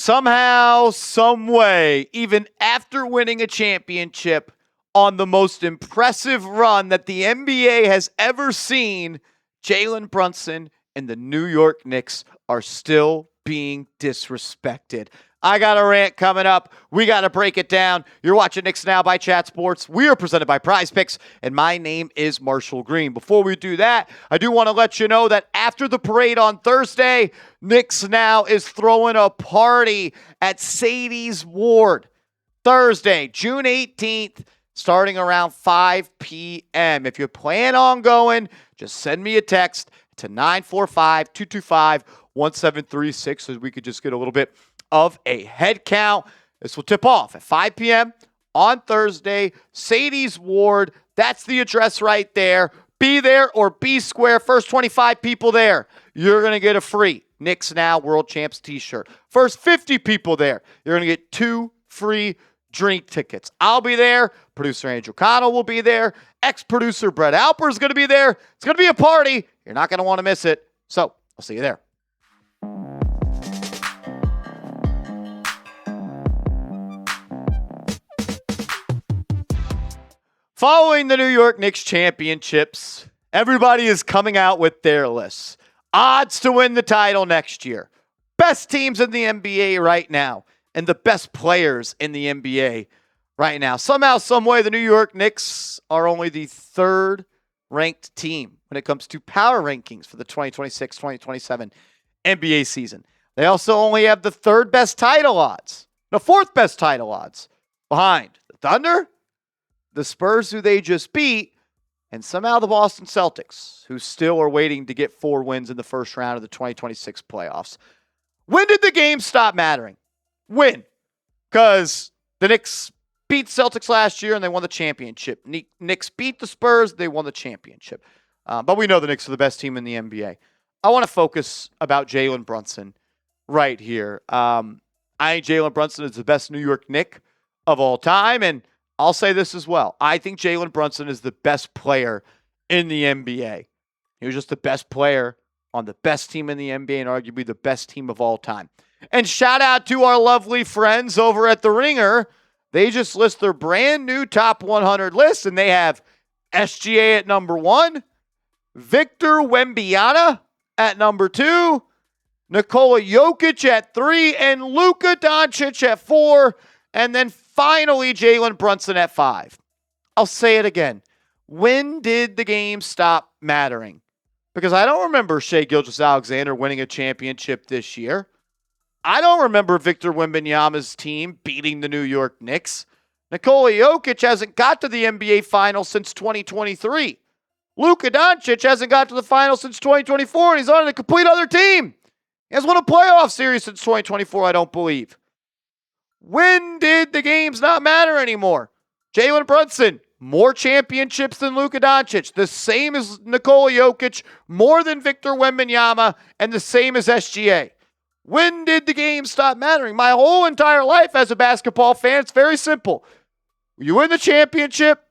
Somehow, some way, even after winning a championship on the most impressive run that the NBA has ever seen, Jalen Brunson and the New York Knicks are still being disrespected. I got a rant coming up. We got to break it down. You're watching Knicks Now by Chat Sports. We are presented by Prize Picks, and my name is Marshall Green. Before we do that, I do want to let you know that after the parade on Thursday, Knicks Now is throwing a party at Sadie's Ward. Thursday, June 18th, starting around 5 p.m. If you plan on going, just send me a text to 945-225-1736 so we could just get a little bit of a head count. This will tip off at 5 p.m. on Thursday. Sadie's Ward, that's the address right there. Be there or be square. First 25 people there, you're going to get a free Knicks Now World Champs t-shirt. First 50 people there, you're going to get 2 free drink tickets. I'll be there. Producer Andrew Connell will be there. Ex-producer Brett Alper is going to be there. It's going to be a party. You're not going to want to miss it. So I'll see you there. Following the New York Knicks championships, everybody is coming out with their lists. Odds to win the title next year. Best teams in the NBA right now. And the best players in the NBA right now. Somehow, some way, the New York Knicks are only the 3rd ranked team when it comes to power rankings for the 2026-2027 NBA season. They also only have the 3rd best title odds. The 4th best title odds behind the Thunder, the Spurs, who they just beat, and somehow the Boston Celtics, who still are waiting to get 4 wins in the first round of the 2026 playoffs. When did the game stop mattering? When? Because the Knicks beat Celtics last year and they won the championship. Knicks beat the Spurs, they won the championship. But we know the Knicks are the best team in the NBA. I want to focus about Jalen Brunson right here. I think Jalen Brunson is the best New York Knick of all time, and I'll say this as well. I think Jalen Brunson is the best player in the NBA. He was just the best player on the best team in the NBA and arguably the best team of all time. And shout out to our lovely friends over at The Ringer. They just list their brand new top 100 list, and they have SGA at number 1, Victor Wembanyama at number 2, Nikola Jokic at 3, and Luka Doncic at 4, and then finally, Jalen Brunson at 5. I'll say it again. When did the game stop mattering? Because I don't remember Shai Gilgeous-Alexander winning a championship this year. I don't remember Victor Wembanyama's team beating the New York Knicks. Nikola Jokic hasn't got to the NBA Finals since 2023. Luka Doncic hasn't got to the Finals since 2024, and he's on a complete other team. He hasn't won a playoff series since 2024, I don't believe. When did the games not matter anymore? Jalen Brunson, more championships than Luka Doncic, the same as Nikola Jokic, more than Victor Wembanyama, and the same as SGA. When did the game stop mattering? My whole entire life as a basketball fan, it's very simple. You win the championship,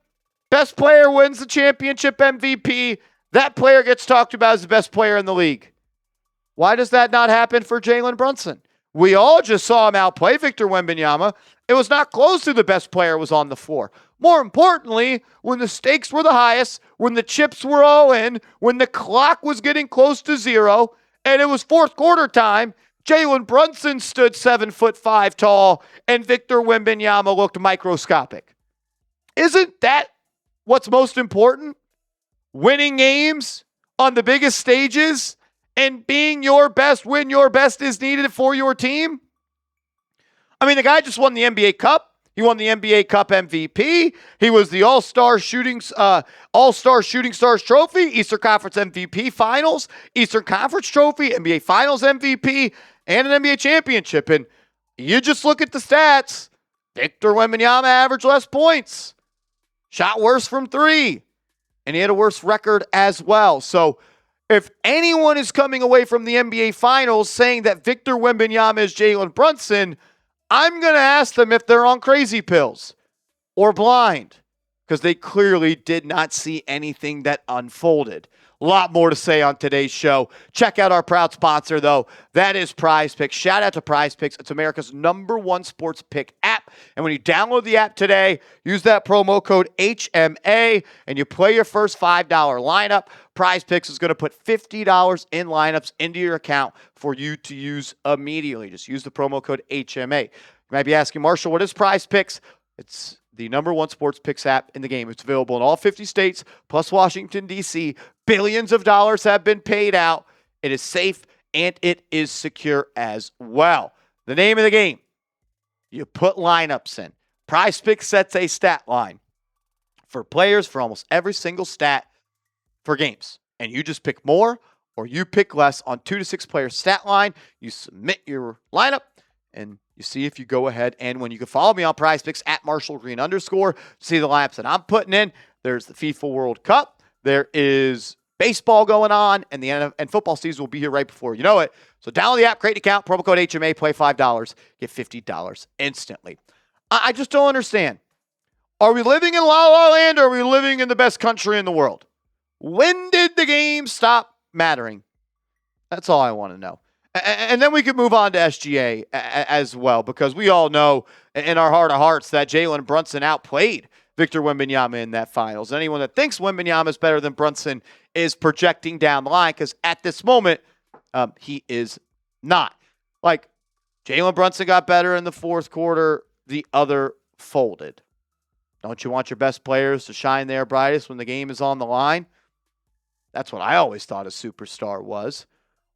best player wins the championship MVP, that player gets talked about as the best player in the league. Why does that not happen for Jalen Brunson? We all just saw him outplay Victor Wembanyama. It was not close who the best player was on the floor. More importantly, when the stakes were the highest, when the chips were all in, when the clock was getting close to 0, and it was 4th quarter time, Jalen Brunson stood 7'5" tall, and Victor Wembanyama looked microscopic. Isn't that what's most important? Winning games on the biggest stages and being your best when your best is needed for your team? I mean, the guy just won the NBA Cup. He won the NBA Cup MVP. He was the All-Star Shooting Stars Trophy, Eastern Conference MVP Finals, Eastern Conference Trophy, NBA Finals MVP, and an NBA championship. And you just look at the stats. Victor Wembanyama averaged less points, shot worse from 3, and he had a worse record as well. So if anyone is coming away from the NBA Finals saying that Victor Wembanyama is Jalen Brunson, I'm going to ask them if they're on crazy pills or blind, because they clearly did not see anything that unfolded. A lot more to say on today's show. Check out our proud sponsor, though. That is Prize Picks. Shout out to Prize Picks. It's America's #1 sports pick app. And when you download the app today, use that promo code HMA, and you play your first $5 lineup. Prize Picks is going to put $50 in lineups into your account for you to use immediately. Just use the promo code HMA. You might be asking, Marshall, what is Prize Picks? It's the #1 sports picks app in the game. It's available in all 50 states, plus Washington, D.C. Billions of dollars have been paid out. It is safe, and it is secure as well. The name of the game, you put lineups in. Prize Picks sets a stat line for players for almost every single stat for games. And you just pick more or you pick less on 2 to 6 player stat line. You submit your lineup, and you see if you go ahead and win. You can follow me on Prize Picks at @MarshallGreen_ to see the lineups that I'm putting in. There's the FIFA World Cup. There is baseball going on, and and football season will be here right before you know it. So download the app, create an account, promo code HMA, play $5, get $50 instantly. I just don't understand. Are we living in La La Land, or are we living in the best country in the world? When did the game stop mattering? That's all I want to know. And then we could move on to SGA as well, because we all know in our heart of hearts that Jalen Brunson outplayed Victor Wembanyama in that finals. Anyone that thinks Wembanyama is better than Brunson is projecting down the line, because at this moment, he is not. Like, Jalen Brunson got better in the fourth quarter. The other folded. Don't you want your best players to shine their brightest when the game is on the line? That's what I always thought a superstar was.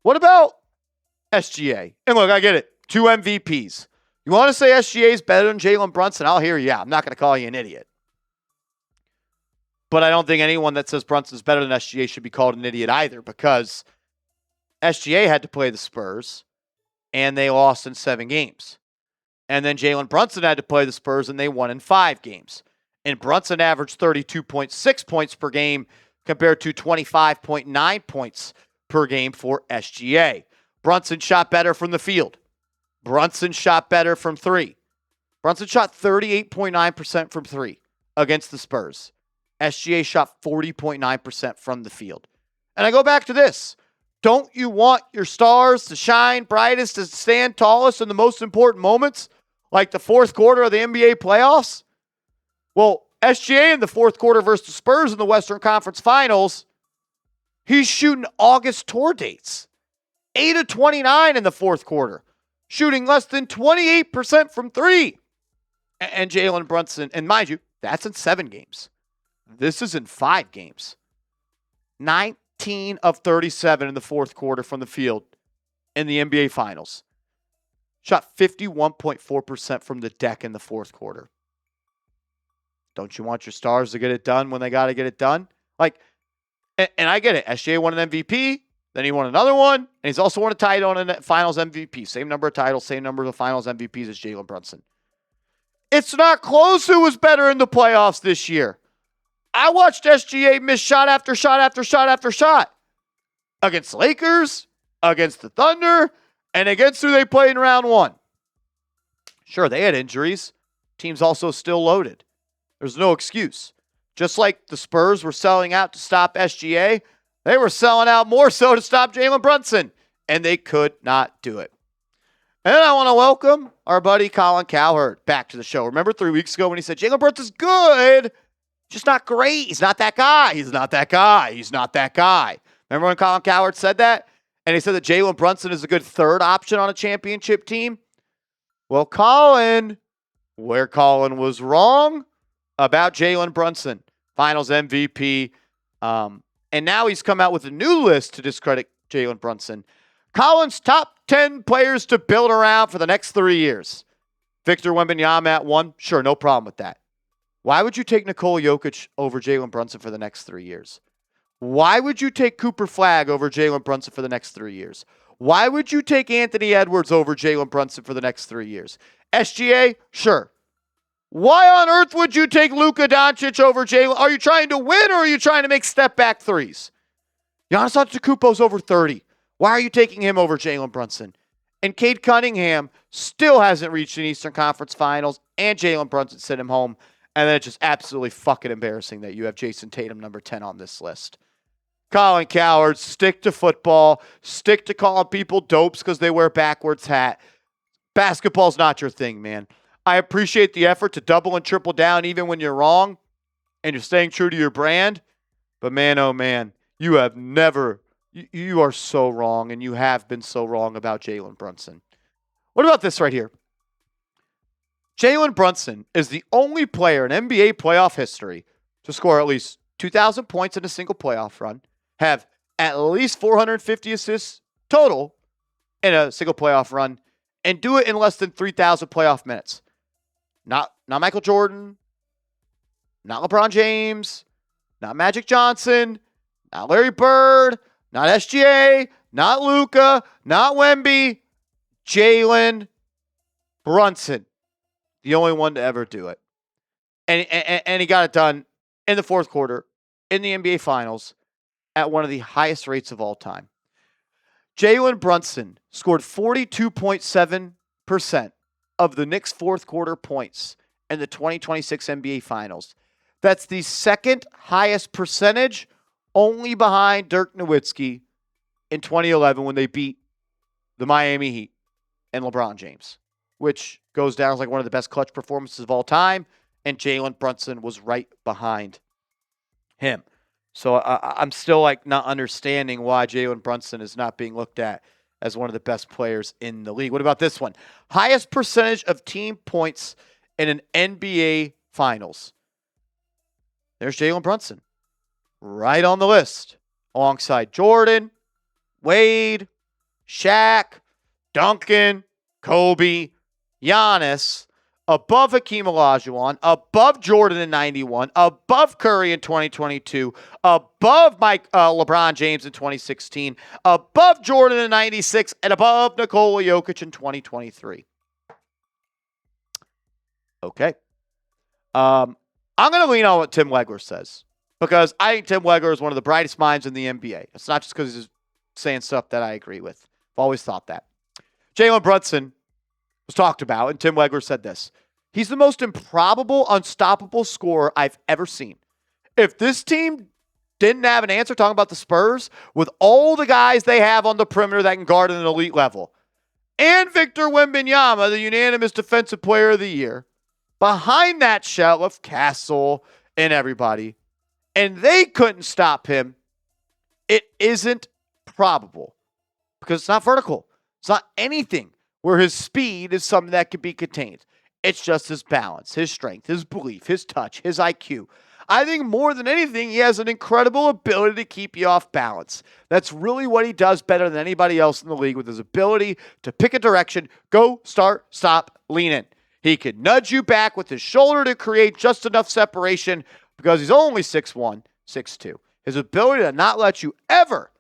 What about SGA? And look, I get it. 2 MVPs. You want to say SGA is better than Jalen Brunson? I'll hear you. Yeah, I'm not going to call you an idiot. But I don't think anyone that says Brunson's better than SGA should be called an idiot either, because SGA had to play the Spurs, and they lost in 7 games. And then Jalen Brunson had to play the Spurs, and they won in 5 games. And Brunson averaged 32.6 points per game compared to 25.9 points per game for SGA. Brunson shot better from the field. Brunson shot better from 3. Brunson shot 38.9% from 3 against the Spurs. SGA shot 40.9% from the field. And I go back to this. Don't you want your stars to shine brightest, to stand tallest in the most important moments, like the fourth quarter of the NBA playoffs? Well, SGA in the fourth quarter versus the Spurs in the Western Conference Finals, he's shooting August tour dates. 8 of 29 in the fourth quarter, shooting less than 28% from 3. And Jalen Brunson, and mind you, that's in 7 games. This is in 5 games. 19 of 37 in the fourth quarter from the field in the NBA Finals. Shot 51.4% from the deck in the fourth quarter. Don't you want your stars to get it done when they got to get it done? Like, and I get it. SGA won an MVP. Then he won another one. And he's also won a title and a Finals MVP. Same number of titles, same number of Finals MVPs as Jalen Brunson. It's not close who was better in the playoffs this year. I watched SGA miss shot after shot after shot after shot. Against the Lakers, against the Thunder, and against who they played in round 1. Sure, they had injuries. Team's also still loaded. There's no excuse. Just like the Spurs were selling out to stop SGA, they were selling out more so to stop Jalen Brunson, and they could not do it. And I want to welcome our buddy Colin Cowherd back to the show. Remember 3 weeks ago when he said Jalen Brunson's good, just not great. He's not that guy. He's not that guy. He's not that guy. Remember when Colin Cowherd said that? And he said that Jalen Brunson is a good third option on a championship team? Well, Colin, where Colin was wrong about Jalen Brunson, Finals MVP, and now he's come out with a new list to discredit Jalen Brunson. Colin's top 10 players to build around for the next 3 years. Victor Wembanyama at 1. Sure, no problem with that. Why would you take Nikola Jokic over Jalen Brunson for the next 3 years? Why would you take Cooper Flagg over Jalen Brunson for the next 3 years? Why would you take Anthony Edwards over Jalen Brunson for the next 3 years? SGA? Sure. Why on earth would you take Luka Doncic over Jalen? Are you trying to win, or are you trying to make step-back threes? Giannis Antetokounmpo's over 30. Why are you taking him over Jalen Brunson? And Cade Cunningham still hasn't reached an Eastern Conference Finals, and Jalen Brunson sent him home. And then it's just absolutely fucking embarrassing that you have Jason Tatum number 10 on this list. Colin Cowherd, stick to football. Stick to calling people dopes because they wear backwards hat. Basketball's not your thing, man. I appreciate the effort to double and triple down even when you're wrong and you're staying true to your brand. But man, oh man, you have never, you are so wrong, and you have been so wrong about Jalen Brunson. What about this right here? Jalen Brunson is the only player in NBA playoff history to score at least 2,000 points in a single playoff run, have at least 450 assists total in a single playoff run, and do it in less than 3,000 playoff minutes. Not Michael Jordan, not LeBron James, not Magic Johnson, not Larry Bird, not SGA, not Luka, not Wemby, Jalen Brunson, the only one to ever do it. And he got it done in the fourth quarter in the NBA Finals at one of the highest rates of all time. Jalen Brunson scored 42.7% of the Knicks' fourth quarter points in the 2026 NBA Finals. That's the second highest percentage, only behind Dirk Nowitzki in 2011 when they beat the Miami Heat and LeBron James, which goes down as like one of the best clutch performances of all time, and Jalen Brunson was right behind him. So I'm still like not understanding why Jalen Brunson is not being looked at as one of the best players in the league. What about this one? Highest percentage of team points in an NBA Finals. There's Jalen Brunson, right on the list, alongside Jordan, Wade, Shaq, Duncan, Kobe, Giannis, above Hakeem Olajuwon, above Jordan in 91, above Curry in 2022, above LeBron James in 2016, above Jordan in 96, and above Nikola Jokic in 2023. Okay. I'm going to lean on what Tim Legler says because I think Tim Legler is one of the brightest minds in the NBA. It's not just because he's saying stuff that I agree with. I've always thought that. Jalen Brunson was talked about, and Tim Legler said this. He's the most improbable, unstoppable scorer I've ever seen. If this team didn't have an answer, talking about the Spurs, with all the guys they have on the perimeter that can guard at an elite level, and Victor Wembanyama, the unanimous Defensive Player of the Year, behind that shell of Castle and everybody, and they couldn't stop him, it isn't probable because it's not vertical. It's not anything where his speed is something that can be contained. It's just his balance, his strength, his belief, his touch, his IQ. I think more than anything, he has an incredible ability to keep you off balance. That's really what he does better than anybody else in the league, with his ability to pick a direction, go, start, stop, lean in. He can nudge you back with his shoulder to create just enough separation because he's only 6'1", 6'2". His ability to not let you ever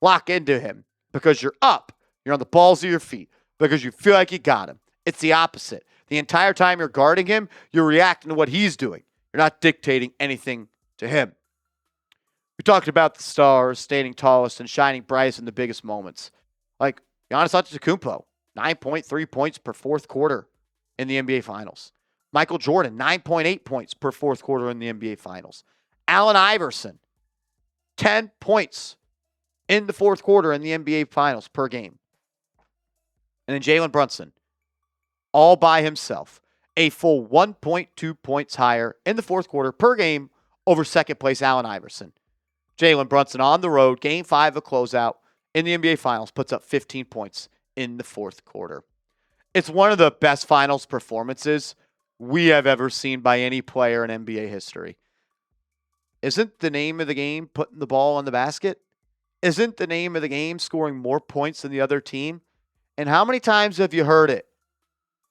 lock into him because you're up, you're on the balls of your feet, because you feel like you got him. It's the opposite. The entire time you're guarding him, you're reacting to what he's doing. You're not dictating anything to him. We talked about the stars standing tallest and shining brightest in the biggest moments. Like Giannis Antetokounmpo, 9.3 points per fourth quarter in the NBA Finals. Michael Jordan, 9.8 points per fourth quarter in the NBA Finals. Allen Iverson, 10 points in the fourth quarter in the NBA Finals per game. And then Jalen Brunson, all by himself, a full 1.2 points higher in the fourth quarter per game over second place Allen Iverson. Jalen Brunson on the road, game 5 of closeout in the NBA Finals, puts up 15 points in the fourth quarter. It's one of the best finals performances we have ever seen by any player in NBA history. Isn't the name of the game putting the ball in the basket? Isn't the name of the game scoring more points than the other team? And how many times have you heard it?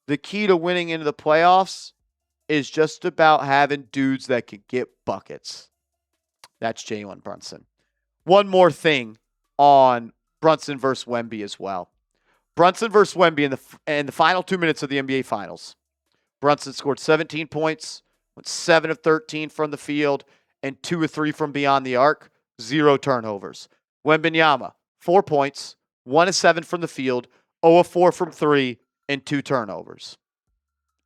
The key to winning into the playoffs is just about having dudes that can get buckets. That's Jalen Brunson. One more thing on Brunson versus Wemby as well. Brunson versus Wemby in the final 2 minutes of the NBA Finals. Brunson scored 17 points, went 7 of 13 from the field, and 2 of 3 from beyond the arc. 0 turnovers. Wembanyama, 4 points, 1 of 7 from the field, 0 of 4 from 3, and 2 turnovers.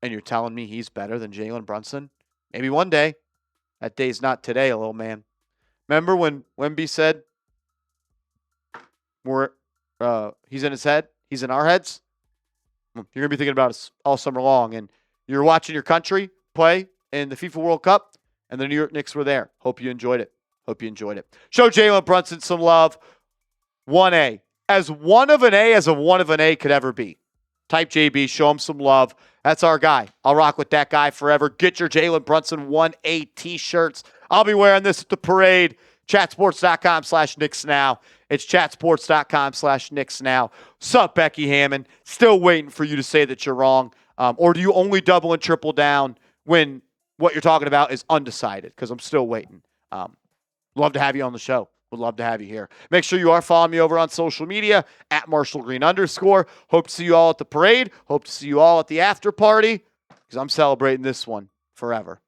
And you're telling me he's better than Jalen Brunson? Maybe one day. That day's not today, little man. Remember when Wemby said, He's in his head. He's in our heads. You're going to be thinking about us all summer long. And you're watching your country play in the FIFA World Cup, and the New York Knicks were there. Hope you enjoyed it. Show Jalen Brunson some love. 1A. As one of an A could ever be. Type JB, show him some love. That's our guy. I'll rock with that guy forever. Get your Jalen Brunson 1A t-shirts. I'll be wearing this at the parade. Chatsports.com/Knicks Now. It's chatsports.com/Knicks Now. Sup, Becky Hammond? Still waiting for you to say that you're wrong. Or do you only double and triple down when what you're talking about is undecided? Because I'm still waiting. Love to have you on the show. Would love to have you here. Make sure you are following me over on social media at @MarshallGreen_. Hope to see you all at the parade. Hope to see you all at the after party because I'm celebrating this one forever.